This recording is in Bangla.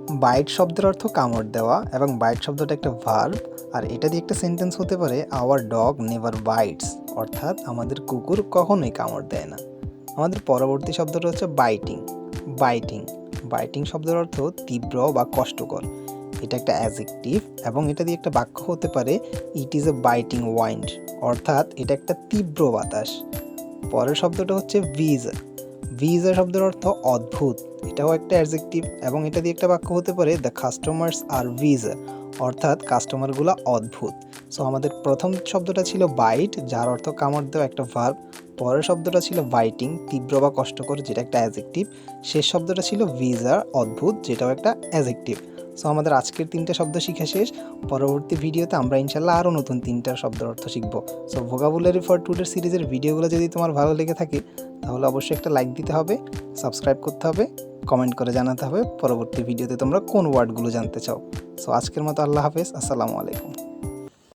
বাইট শব্দের অর্থ কামড় দেওয়া এবং বাইট শব্দটা একটা ভার্ব, আর এটা দিয়ে একটা সেন্টেন্স হতে পারে আওয়ার ডগ নেভার বাইটস, অর্থাৎ আমাদের কুকুর কখনোই কামড় দেয় না। আমাদের পরবর্তী শব্দটা হচ্ছে বাইটিং। বাইটিং বাইটিং শব্দের অর্থ তীব্র বা কষ্টকর। এটা একটা অ্যাডজেক্টিভ এবং এটা দিয়ে একটা বাক্য হতে পারে it is a biting wind, অর্থাৎ এটা একটা তীব্র বাতাস। পরের শব্দটা হচ্ছে ভিজা। ভিজা শব্দের অর্থ অদ্ভুত। এটাও একটা অ্যাডজেক্টিভ এবং এটা দিয়ে একটা বাক্য হতে পারে দ্য কাস্টমার্স আর ভিজা, অর্থাৎ কাস্টমারগুলো অদ্ভুত। সো আমাদের প্রথম শব্দটা ছিল বাইট, যার অর্থ কামড় দেওয়া, একটা ভার্ব। পরের শব্দটা ছিল বাইটিং, তীব্র বা কষ্টকর, যেটা একটা অ্যাডজেক্টিভ। শেষ শব্দটা ছিল ভিজার, অদ্ভুত, যেটাও একটা অ্যাডজেক্টিভ। সো আমাদের আজকের 3টে শব্দ শিখা শেষ। পরবর্তী ভিডিওতে আমরা ইনশাল্লাহ আরও নতুন 3টার শব্দের অর্থ শিখব। সো ভোকাবুলারি ফর টুডের সিরিজের ভিডিওগুলো যদি তোমার ভালো লেগে থাকে তাহলে অবশ্যই একটা লাইক দিতে হবে, সাবস্ক্রাইব করতে হবে, কমেন্ট করে জানাতে হবে পরবর্তী ভিডিওতে তোমরা কোন ওয়ার্ডগুলো জানতে চাও। সো আজকের মতো আল্লাহ হাফেজ, আসসালামু আলাইকুম।